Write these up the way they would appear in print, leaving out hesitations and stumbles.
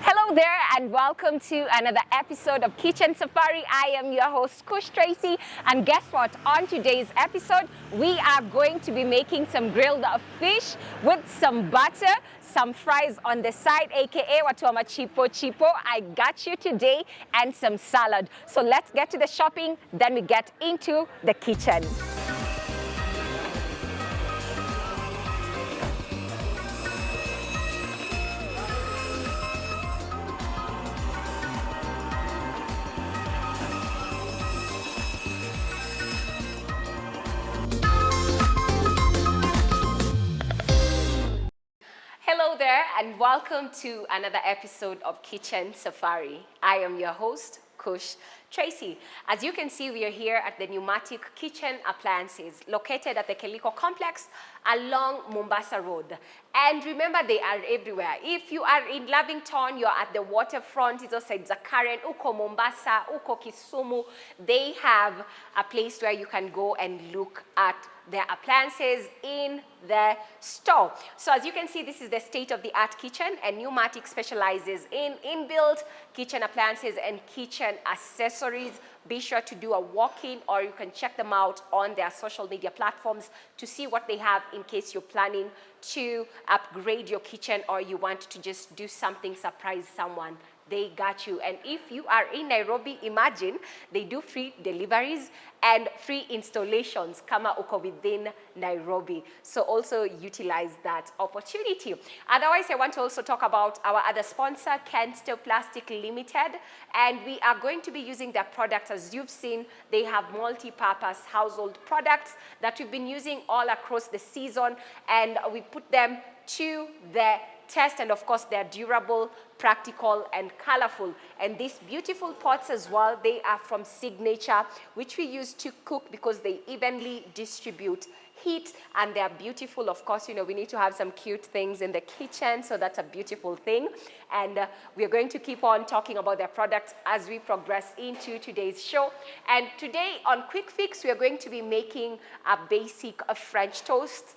Hello there and welcome to another episode of Kitchen Safari. I am your host Kush Tracy, and guess what? On today's episode we are going to be making some grilled fish with some butter, some fries on the side, aka watu wa machipo chipo. I got you today, and some salad. So let's get to the shopping, then we get into the kitchen. Hello there and welcome to another episode of Kitchen Safari. I am your host, Kush Tracy. As you can see, we are here at the Pneumatic Kitchen Appliances located at the Keliko Complex along Mombasa Road. And remember, they are everywhere. If you are in Lavington, you're at the waterfront, it's also Zakaren, Uko Mombasa, Uko Kisumu, they have a place where you can go and look at their appliances in the store. So as you can see, this is the state-of-the-art kitchen, and Pneumatic specializes in inbuilt kitchen appliances and kitchen accessories. Be sure to do a walk-in, or you can check them out on their social media platforms to see what they have in case you're planning to upgrade your kitchen or you want to just do something, surprise someone. They got you. And if you are in Nairobi, imagine they do free deliveries and free installations kama uko within Nairobi. So also utilize that opportunity. Otherwise, I want to also talk about our other sponsor, Kenster Plastic Limited. And we are going to be using their products. As you've seen, they have multi-purpose household products that we've been using all across the season. And we put them to the test, and of course they're durable, practical and colorful. And these beautiful pots as well, they are from Signature, which we use to cook because they evenly distribute heat, and they're beautiful. Of course, you know, we need to have some cute things in the kitchen, so that's a beautiful thing. And we're going to keep on talking about their products as we progress into today's show. And today on Quick Fix, we are going to be making a basic French toast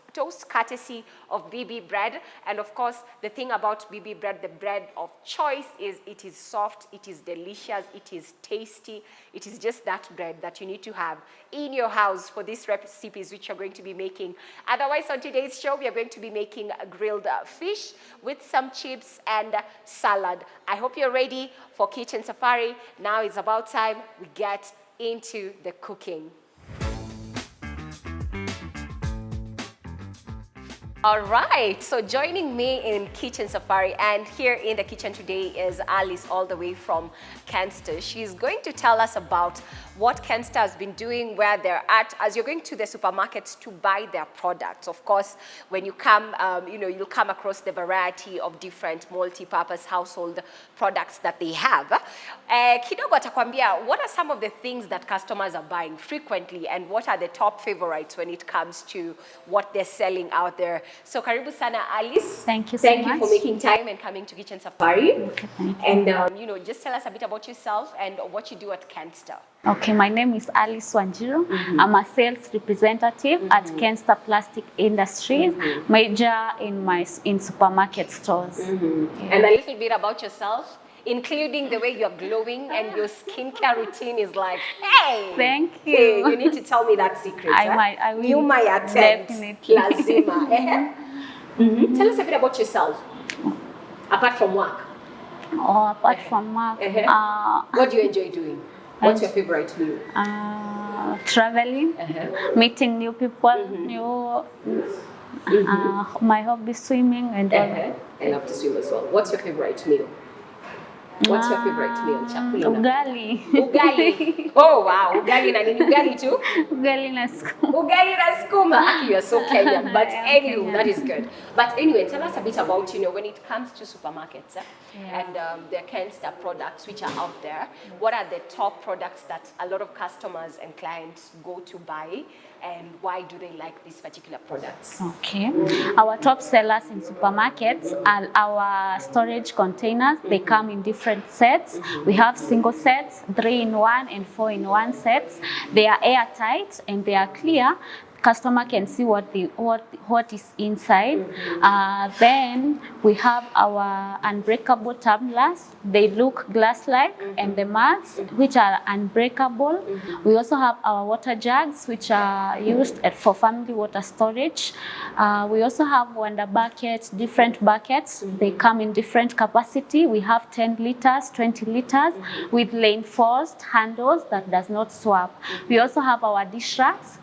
courtesy of BB bread. And of course, the thing about BB bread, the bread of choice, is it is soft, it is delicious, it is tasty. It is just that bread that you need to have in your house for these recipes which you're going to be making. Otherwise, on today's show, we are going to be making a grilled fish with some chips and salad. I hope you're ready for Kitchen Safari. Now it's about time we get into the cooking. All right, so joining me in Kitchen Safari, and here in the kitchen today is Alice, all the way from Kenster. She's going to tell us about what Kenster has been doing, where they're at, as you're going to the supermarkets to buy their products. Of course, when you come, you'll come across the variety of different multi-purpose household products that they have. Kidogo atakwambia, what are some of the things that customers are buying frequently, and what are the top favorites when it comes to what they're selling out there? So karibu sana Alice. Thank you so much. Thank you for making time and coming to Kitchen Safari. Okay, thank you. And just tell us a bit about yourself and what you do at Kenster. Okay, my name is Alice Wanjiru. I'm a sales representative at Kenster Plastic Industries, major in supermarket stores. Yeah. And a little bit about yourself, including the way you're glowing and your skincare routine is like, hey! Thank you. Hey, you need to tell me that secret. I will. You might attend. Definitely. Lazima. Tell us a bit about yourself, apart from work. Oh, apart from work. What do you enjoy doing? What's your favorite meal? Traveling, meeting new people, my hobby swimming and all. I love to swim as well. What's your favorite meal? What's your favorite meal? Chakula. Ugali. Ugali. Oh wow, ugali na nini? Ugali too? Ugali na skuma. Ugali na skuma. Actually, you're so Kenyan, but anyway, that is good. But anyway, tell us a bit about, when it comes to supermarkets and the Kenster products which are out there. What are the top products that a lot of customers and clients go to buy, and why do they like these particular products? Okay. Our top sellers in supermarkets are our storage containers. They come in different sets. We have single sets, 3-in-1 and 4-in-1 sets. They are airtight and they are clear. customer can see what is inside. Then we have our unbreakable tumblers. They look glass-like, and the mugs, which are unbreakable. We also have our water jugs, which are used for family water storage. We also have wonder buckets, different buckets. They come in different capacity. We have 10 liters, 20 liters with reinforced handles that does not swap. We also have our dish racks.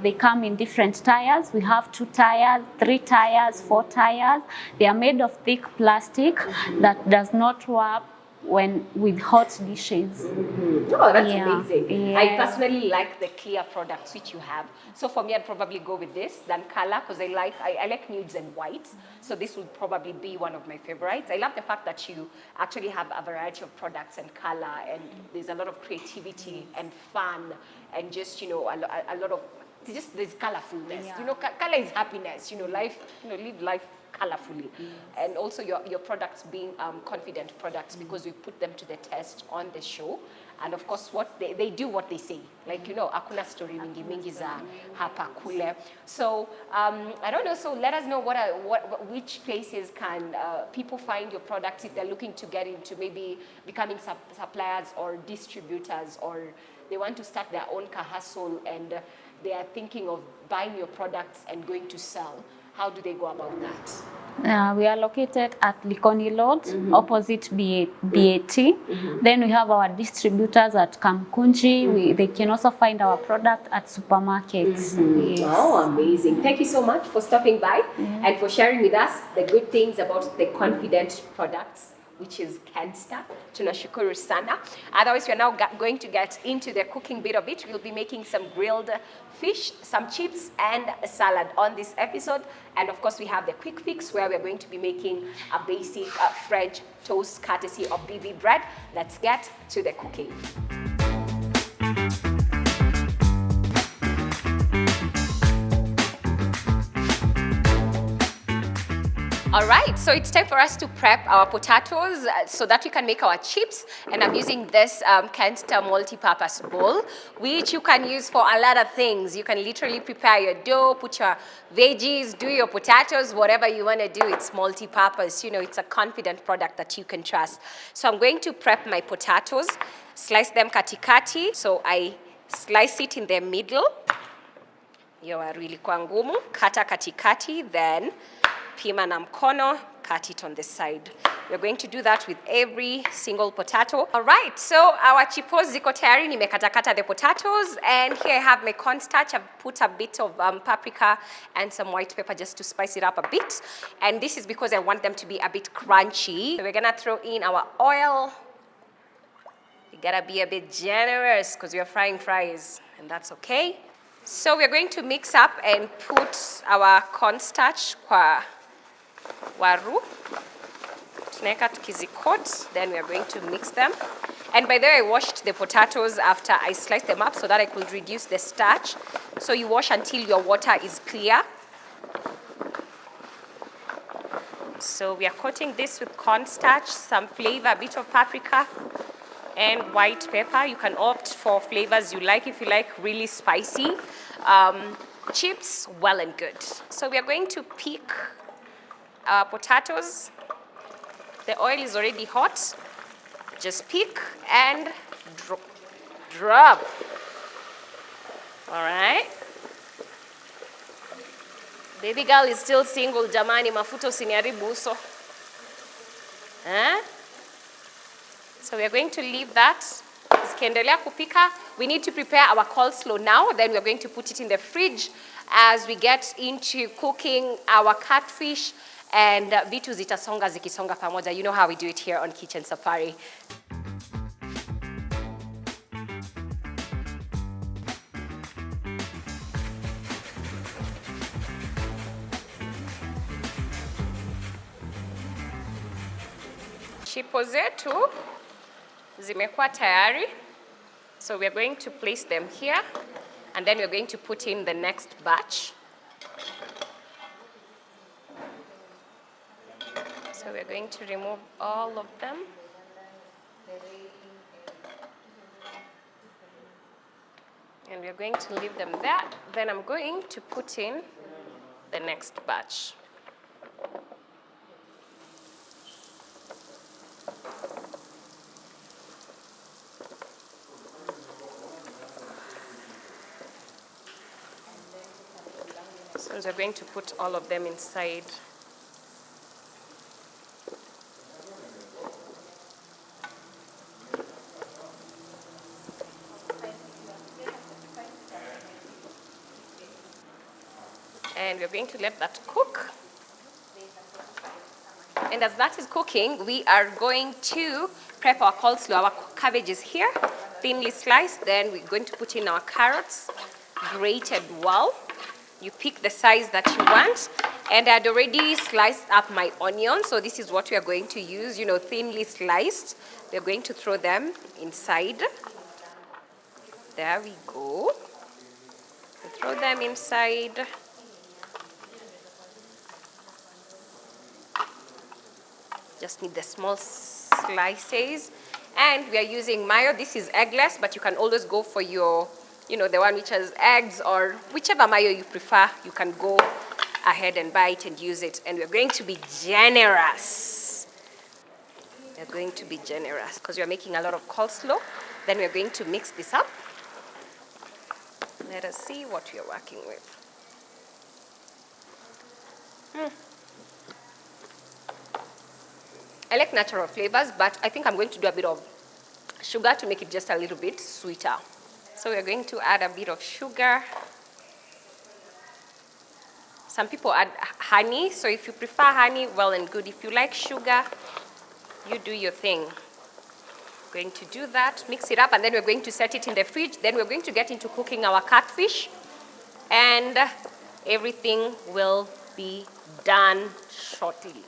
They come in different tires. We have 2 tires, 3 tires, 4 tires. They are made of thick plastic that does not warp when with hot dishes. Oh, that's amazing. Yeah. I personally like the clear products which you have. So for me, I'd probably go with this than color because I like nudes and whites. So this would probably be one of my favorites. I love the fact that you actually have a variety of products and color, and there's a lot of creativity and fun, and just, you know, a lot of, just there's colorfulness. Yeah. You know, color is happiness. You know, life, you know, live life colorfully. And also your products being confident products, because we put them to the test on the show. And of course, what they do what they say. Like, you know, hakuna story mingi za hapa kule. So I don't know. So let us know which places can people find your products if they're looking to get into maybe becoming suppliers or distributors, or they want to start their own hustle and they are thinking of buying your products and going to sell. How do they go about that? We are located at Likoni Road, opposite BAT. Then we have our distributors at Kamkunji. They can also find our product at supermarkets. Yes. Oh, amazing. Thank you so much for stopping by and for sharing with us the good things about the confident products, which is Kensta. Tunashukuru sana. Otherwise, we're now going to get into the cooking bit of it. We'll be making some grilled fish, some chips, and a salad on this episode. And of course, we have the quick fix where we're going to be making a basic French toast courtesy of BB bread. Let's get to the cooking. All right, so it's time for us to prep our potatoes so that we can make our chips. And I'm using this Kensta multi-purpose bowl, which you can use for a lot of things. You can literally prepare your dough, put your veggies, do your potatoes, whatever you want to do. It's multi-purpose. You know, it's a confident product that you can trust. So I'm going to prep my potatoes, slice them katikati. So I slice it in the middle. Yo really kwa ngumu, kata katikati, then pima na mkono, cut it on the side. We're going to do that with every single potato. All right, so our chipos ziko tayari, nimekatakata the potatoes, and here I have my cornstarch. I've put a bit of paprika and some white pepper just to spice it up a bit. And this is because I want them to be a bit crunchy. So we're gonna throw in our oil. You gotta be a bit generous because we're frying fries, and that's okay. So we're going to mix up and put our cornstarch kwa waru. Tunaweka tukizikot, then we are going to mix them. And by the way, I washed the potatoes after I sliced them up so that I could reduce the starch. So you wash until your water is clear. So we are coating this with cornstarch, some flavor, a bit of paprika, and white pepper. You can opt for flavors you like. If you like really spicy chips, well and good. So we are going to pick our potatoes. The oil is already hot. Just pick and drop. All right. Baby girl is still single, jamani, mafuta usiniharibu uso. So we are going to leave that. Zikiendelea kupika. We need to prepare our coleslaw now. Then we are going to put it in the fridge as we get into cooking our catfish, and vitu zitasonga zikisonga pamoja. You know how we do it here on Kitchen Safari. Chipo zetu zimekuwa tayari. So we are going to place them here, and then we're going to put in the next batch. So we're going to remove all of them. And we're going to leave them there. Then I'm going to put in the next batch. So we're going to put all of them inside. And we're going to let that cook. And as that is cooking, we are going to prep our coleslaw. Our cabbage is here, thinly sliced. Then we're going to put in our carrots, grated well. You pick the size that you want. And I'd already sliced up my onions, so this is what we are going to use, thinly sliced. We're going to throw them inside. There we go. We throw them inside. Just need the small slices. And we are using mayo. This is eggless, but you can always go for your, the one which has eggs, or whichever mayo you prefer. You can go ahead and buy it and use it. And we're going to be generous. We're going to be generous because we're making a lot of coleslaw. Then we're going to mix this up. Let us see what we are working with. I like natural flavors, but I think I'm going to do a bit of sugar to make it just a little bit sweeter. So we're going to add a bit of sugar. Some people add honey, so if you prefer honey, well and good. If you like sugar, you do your thing. Going to do that, mix it up, and then we're going to set it in the fridge. Then we're going to get into cooking our catfish, and everything will be done shortly.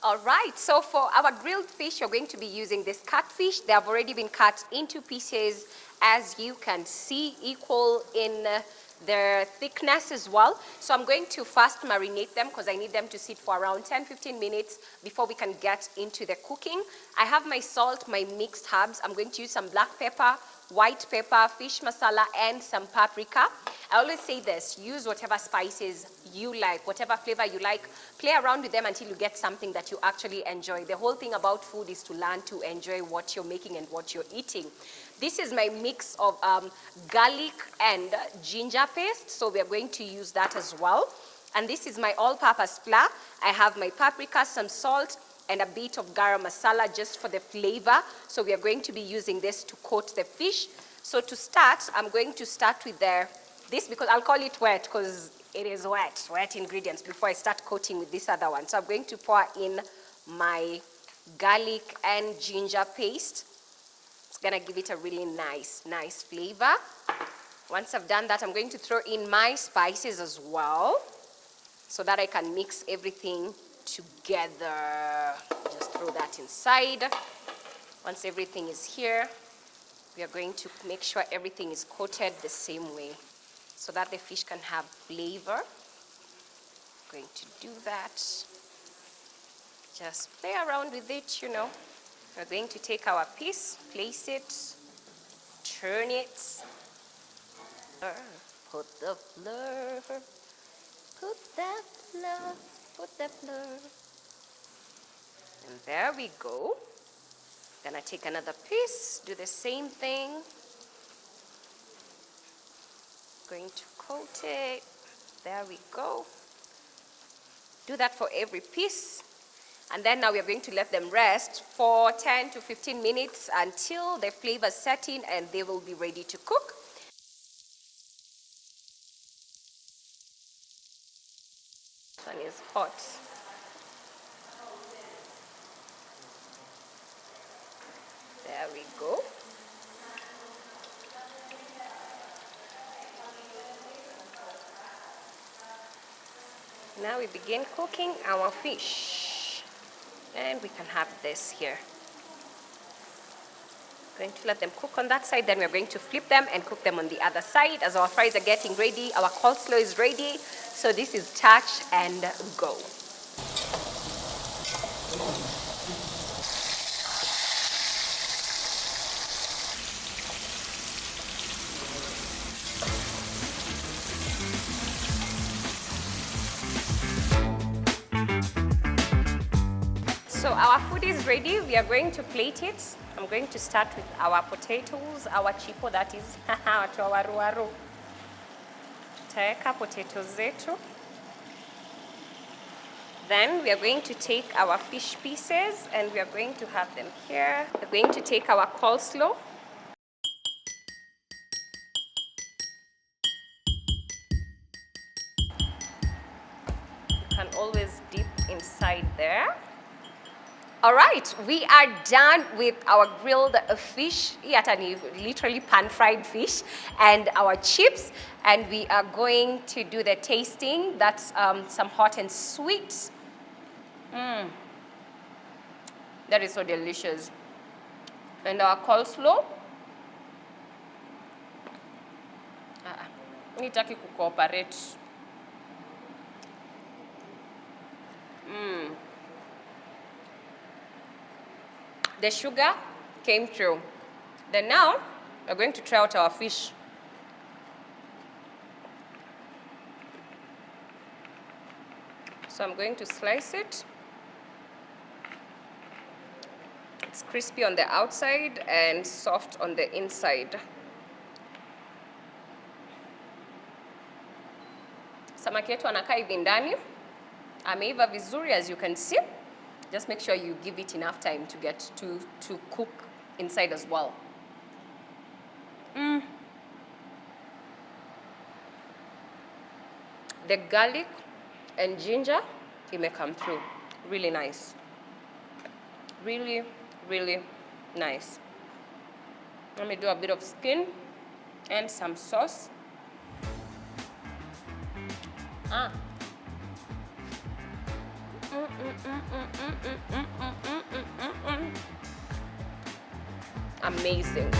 All right, so for our grilled fish, you're going to be using this catfish. They have already been cut into pieces, as you can see, equal in their thickness as well. So I'm going to first marinate them because I need them to sit for around 10-15 minutes before we can get into the cooking. I have my salt, my mixed herbs. I'm going to use some black pepper, white pepper, fish masala, and some paprika. I always say this, use whatever spices you like, whatever flavor you like. Play around with them until you get something that you actually enjoy. The whole thing about food is to learn to enjoy what you're making and what you're eating. This is my mix of garlic and ginger paste, so we are going to use that as well. And this is my all-purpose flour. I have my paprika, some salt, and a bit of garam masala just for the flavor. So we are going to be using this to coat the fish. So to start, I'm going to start with this because I'll call it wet because it is wet ingredients before I start coating with this other one. So I'm going to pour in my garlic and ginger paste. It's gonna give it a really nice flavor. Once I've done that, I'm going to throw in my spices as well so that I can mix everything together. Just throw that inside. Once everything is here, we are going to make sure everything is coated the same way so that the fish can have flavor. Going to do that. Just play around with it, We're going to take our piece, place it, turn it, put the flour, and there we go. Then I take another piece, do the same thing. Going to coat it, there we go. Do that for every piece. And then now we are going to let them rest for 10 to 15 minutes until the flavors set in and they will be ready to cook. This one is hot. There we go. Now we begin cooking our fish. And we can have this here. Going to let them cook on that side, then we're going to flip them and cook them on the other side. As our fries are getting ready, our coleslaw is ready. So this is touch and go. So our food is ready. We are going to plate it. I'm going to start with our potatoes, our chipo, that is watu wa waru. Tutaweka potatoes zetu. Then we are going to take our fish pieces and we are going to have them here. We're going to take our coleslaw. You can always dip inside there. All right, we are done with our grilled fish, literally pan-fried fish, and our chips, and we are going to do the tasting. That's some hot and sweet. That is so delicious. And our coleslaw. Nitaki cooperate. The sugar came through. Then now, we're going to try out our fish. So I'm going to slice it. It's crispy on the outside and soft on the inside. Samaki yetu anakaa hivi ndani. Ameiva vizuri, as you can see. Just make sure you give it enough time to get to cook inside as well. The garlic and ginger, it may come through. Really nice. Really, really nice. Let me do a bit of skin and some sauce. Amazing.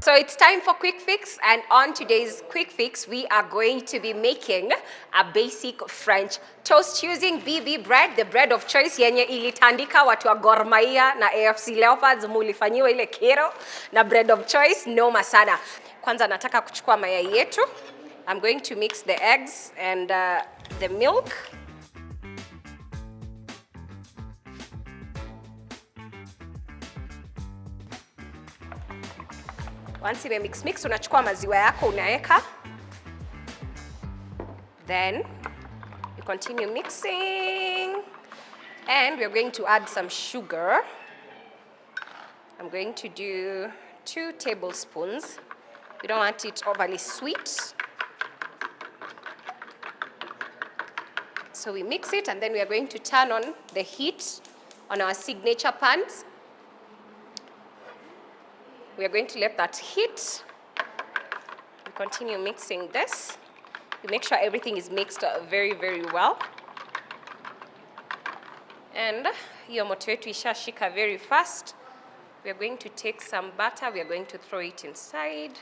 So it's time for quick fix, and on today's quick fix we are going to be making a basic French toast using BB bread, the bread of choice yenye ilitandika watu wa Gor Mahia na AFC Leopards mulifanyiwa ile kero na bread of choice noma sana. Kwanza nataka kuchukua mayai yetu. I'm going to mix the eggs and the milk. Once ime mix, unachukua maziwa yako unaweka. Then you continue mixing. And we're going to add some sugar. I'm going to do 2 tablespoons. You don't want it overly sweet. So we mix it, and then we are going to turn on the heat on our signature pans. We are going to let that heat. We continue mixing this. We make sure everything is mixed very, very well. And hiyo moto yetu ishashika very fast. We are going to take some butter. We are going to throw it inside.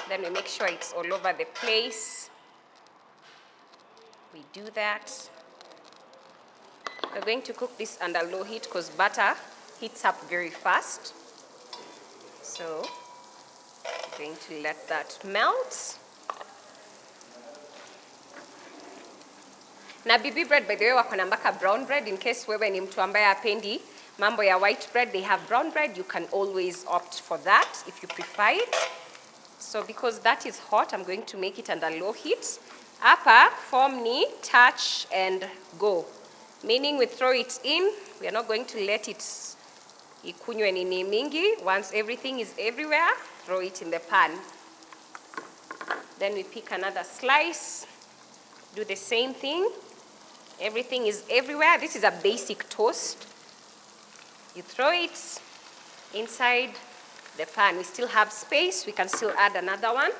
Then we make sure it's all over the place. We do that. We're going to cook this under low heat because butter heats up very fast. So we're going to let that melt. Na BB bread, by the way, wako na mpaka brown bread. In case wewe ni mtu ambaye hapendi mambo ya white bread, they have brown bread. You can always opt for that if you prefer it. So because that is hot, I'm going to make it under low heat. Hapa form ni touch and go, meaning we throw it in. We are not going to let it ikunywe nini mingi. Once everything is everywhere, throw it in the pan. Then we pick another slice, do the same thing. Everything is everywhere. This is a basic toast. You throw it inside the pan. We still have space. We can still add another one.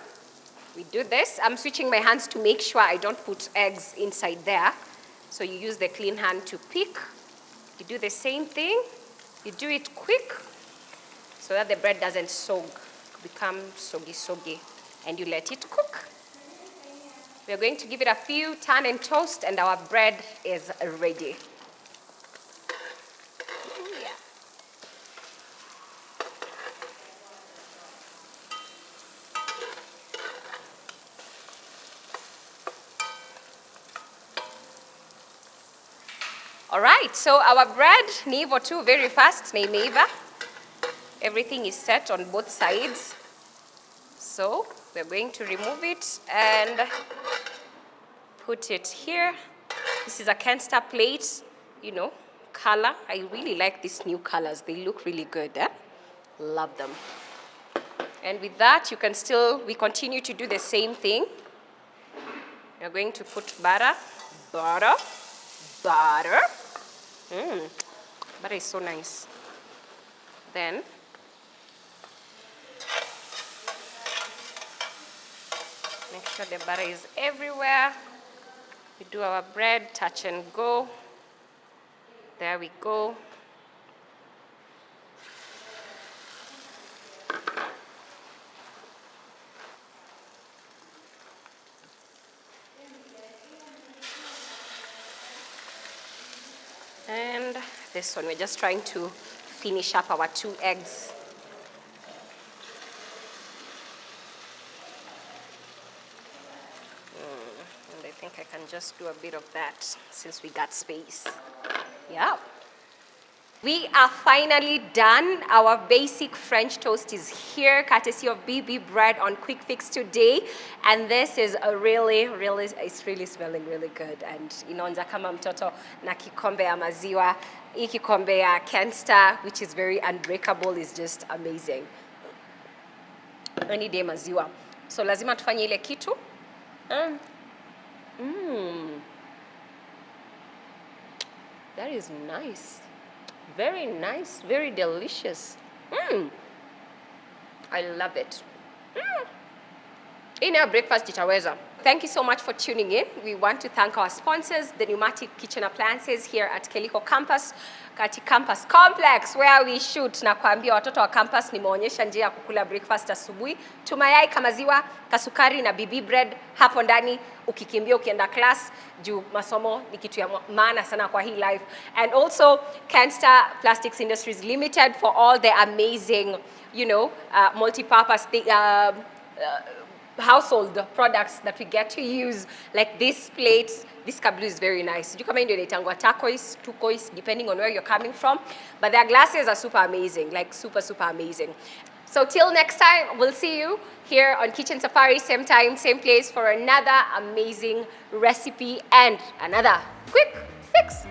We do this. I'm switching my hands to make sure I don't put eggs inside there. So you use the clean hand to pick. You do the same thing. You do it quick so that the bread doesn't become soggy, and you let it cook. We're going to give it a few turn and toast, and our bread is ready. All right, so our bread ni hivyo tu, very fast, na imeiva. Everything is set on both sides. So we're going to remove it and put it here. This is a canister plate, you know, color. I really like these new colors. They look really good. Love them. And with that, we continue to do the same thing. We're going to put butter. Butter. Butter is so nice. Then make sure the butter is everywhere. We do our bread, touch and go. There we go. And this one, we're just trying to finish up our 2 eggs. And I think I can just do a bit of that since we got space. Yeah. We are finally done. Our basic French toast is here, courtesy of BB Bread on Quick Fix today. And this is a it's really smelling really good. And inaonja kama mtoto na kikombe ya maziwa. Hii kikombe ya Kenster, which is very unbreakable, is just amazing. Any day maziwa. So lazima tufanye ile kitu. That is nice. Very nice, very delicious. I love it. In our breakfast itaweza. Thank you so much for tuning in. We want to thank our sponsors, the Pneumatic Kitchen Appliances here at Keliko Campus, Kati Campus Complex, where we shoot na kuambia watoto wa campus nimeonyesha njia ya kukula breakfast asubuhi. Tumayai kamaziwa, kasukari na BB bread hapo ndani ukikimbia ukienda class juu masomo ni kitu ya maana sana kwa hii life. And also Kenster Plastics Industries Limited for all the amazing, multi-purpose household products that we get to use, like this plate. This kablu is very nice. You come in inaitangwa turquoise, Tuco-Kenya, depending on where you're coming from. But their glasses are super amazing, like super amazing. So till next time, we'll see you here on Kitchen Safari, same time, same place, for another amazing recipe and another quick fix.